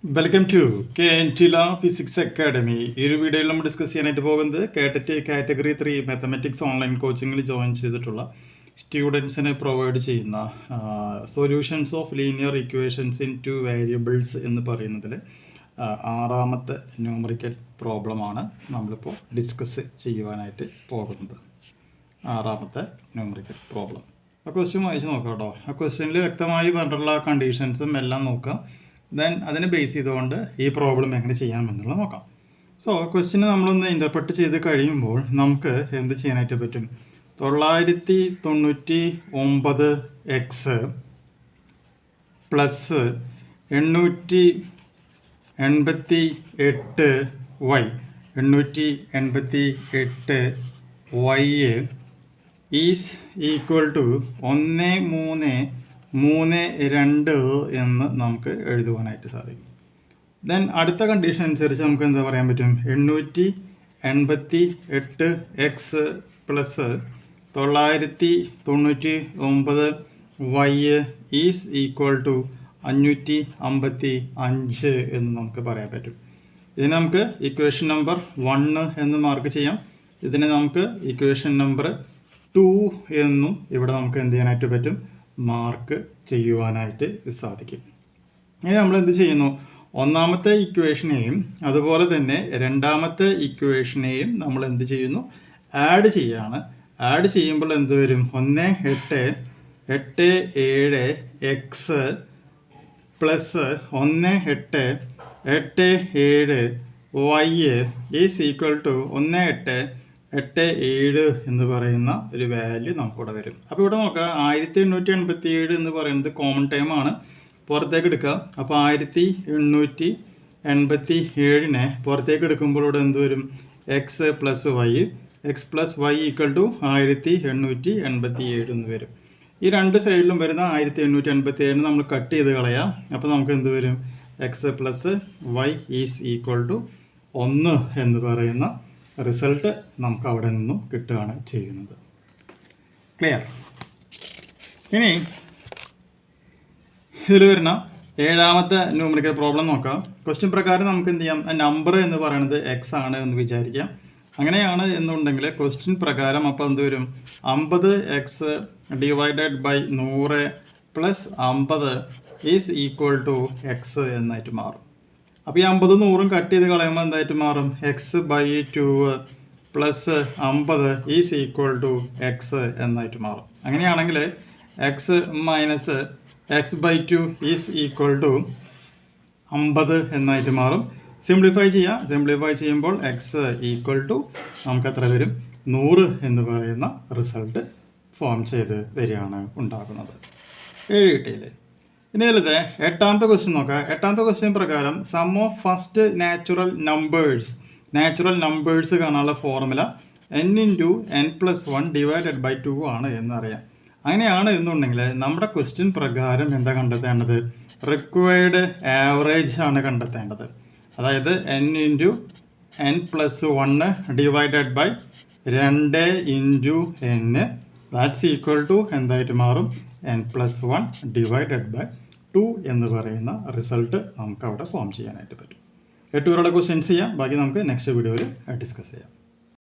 Welcome to KNTila physics academy. ഈ ഒരു വീഡിയോയിൽ നമ്മൾ ഡിസ്കസ് ചെയ്യാനായിട്ട് പോകുന്നത് കേട്ടറ്റ് കാറ്റഗറി 3 മാത്തമാറ്റിക്സ് ഓൺലൈൻ കോച്ചിങ്ങിൽ ജോയിൻ ചെയ്തിട്ടുള്ള സ്റ്റുഡൻസിന് പ്രൊവൈഡ് ചെയ്യുന്ന solutions of linear equations in 2 variables എന്ന് പറയുന്നതിൽ ആറാമത്തെ ന്യൂമറിക്കൽ പ്രോബ്ലമാണ് നമ്മളിപ്പോൾ ഡിസ്കസ് ചെയ്യുവാനായിട്ട് പോകുന്നത്. ആറാമത്തെ ന്യൂമറിക്കൽ പ്രോബ്ലം. ആ ക്വസ്റ്റ്യൻ വായിച്ച് നോക്കാം കേട്ടോ. ആ ക്വസ്റ്റ്യനിൽ വ്യക്തമായി പറഞ്ഞിട്ടുള്ള കണ്ടീഷൻസും എല്ലാം നോക്കാം. ദെൻ അതിനെ ബേസ് ചെയ്തുകൊണ്ട് ഈ പ്രോബ്ലം എങ്ങനെ ചെയ്യാമെന്നുള്ളത് നോക്കാം. സോ ക്വസ്റ്റ്യന് നമ്മളൊന്ന് ഇൻ്റർപ്രറ്റ് ചെയ്ത് കഴിയുമ്പോൾ നമുക്ക് എന്ത് ചെയ്യാനായിട്ട് പറ്റും? 999 x plus 888 y 888 y is equal to 1332 എന്ന് നമുക്ക് എഴുതുവാനായിട്ട് സാധിക്കും. ദെൻ അടുത്ത കണ്ടീഷൻ അനുസരിച്ച് നമുക്ക് എന്താ പറയാൻ പറ്റും? 888 x plus 999 y is equal to 555 എന്ന് നമുക്ക് പറയാൻ പറ്റും. ഇതിന് നമുക്ക് ഇക്വേഷൻ നമ്പർ 1 എന്ന് മാർക്ക് ചെയ്യാം. ഇതിനെ നമുക്ക് ഇക്വേഷൻ നമ്പർ 2 എന്നും ഇവിടെ നമുക്ക് എന്ത് ചെയ്യാനായിട്ട് പറ്റും? മാർക്ക് ചെയ്യുവാനായിട്ട് സാധിക്കും. ഇനി നമ്മൾ എന്ത് ചെയ്യുന്നു? ഒന്നാമത്തെ ഇക്വേഷനെയും അതുപോലെ തന്നെ രണ്ടാമത്തെ ഇക്വേഷനെയും നമ്മൾ എന്ത് ചെയ്യുന്നു? ആഡ് ചെയ്യാണ്. ആഡ് ചെയ്യുമ്പോൾ എന്ത് വരും? 1887 x plus 1887 y is equal to 1887 എന്ന് പറയുന്ന ഒരു വാല്യൂ നമുക്കിവിടെ വരും. അപ്പോൾ ഇവിടെ നോക്കാം, 1887 എന്ന് പറയുന്നത് കോമൺ ടൈം ആണ്, പുറത്തേക്ക് എടുക്കുക. അപ്പോൾ 1887 പുറത്തേക്ക് എടുക്കുമ്പോൾ ഇവിടെ എന്ത് വരും? X plus y equal to 1887 എന്ന് വരും. ഈ രണ്ട് സൈഡിലും വരുന്ന 1887 നമ്മൾ കട്ട് ചെയ്ത് കളയാം. അപ്പോൾ നമുക്ക് എന്ത് വരും? X plus y is equal to 1 എന്ന് പറയുന്ന റിസൾട്ട് നമുക്ക് അവിടെ നിന്നും കിട്ടുകയാണ് ചെയ്യുന്നത്. ക്ലിയർ? ഇനി ഇതിൽ വരുന്ന ഏഴാമത്തെ ന്യൂമറിക്കൽ പ്രോബ്ലം നോക്കാം. ക്വസ്റ്റ്യൻ പ്രകാരം നമുക്ക് എന്ത് ചെയ്യാം? നമ്പർ എന്ന് പറയുന്നത് എക്സ് ആണ് എന്ന് വിചാരിക്കാം. അങ്ങനെയാണ് എന്നുണ്ടെങ്കിൽ ക്വസ്റ്റ്യൻ പ്രകാരം അപ്പോൾ എന്ത് വരും? 50 x divided by 100 plus 50 is equal to x എന്നായിട്ട് മാറും. അപ്പോൾ ഈ 50 100 കട്ട് ചെയ്ത് കളയുമ്പോൾ എന്തായിട്ട് മാറും? X by 2 plus 50 is equal to x എന്നായിട്ട് മാറും. അങ്ങനെയാണെങ്കിൽ x minus x by 2 is equal to 50 എന്നായിട്ട് മാറും. സിംപ്ലിഫൈ ചെയ്യാം. സിംപ്ലിഫൈ ചെയ്യുമ്പോൾ എക്സ് ഈക്വൽ ടു നമുക്ക് എത്ര വരും? 100 എന്ന് പറയുന്ന റിസൾട്ട് ഫോം ചെയ്ത് വരികയാണ് ഉണ്ടാകുന്നത്. 7 കിട്ടിയില്ലേ? ഇനി ഇതിലത്തെ എട്ടാമത്തെ ക്വസ്റ്റ്യൻ നോക്കാം. എട്ടാമത്തെ ക്വസ്റ്റ്യൻ പ്രകാരം sum of first natural numbers കാണാനുള്ള ഫോർമുല n/n+1 ഡിവൈഡഡ് ബൈ 2 ആണ് എന്നറിയാം. അങ്ങനെയാണ് എന്നുണ്ടെങ്കിൽ നമ്മുടെ ക്വസ്റ്റ്യൻ പ്രകാരം എന്താ കണ്ടെത്തേണ്ടത്? റിക്വയർഡ് ആവറേജ് ആണ് കണ്ടെത്തേണ്ടത്. അതായത് n/n+1 divided by 2 × n that's equal to എന്തായിട്ട് മാറും? n+1 ഡിവൈഡഡ് ബൈ 2 എന്ന് പറയുന്ന റിസൾട്ട് നമുക്ക് അവിടെ ഫോം ചെയ്യാനായിട്ട് പറ്റും. 8 പേരുടെ ക്വസ്റ്റ്യൻസ് ചെയ്യാം. ബാക്കി നമുക്ക് നെക്സ്റ്റ് വീഡിയോയിൽ ഡിസ്കസ് ചെയ്യാം.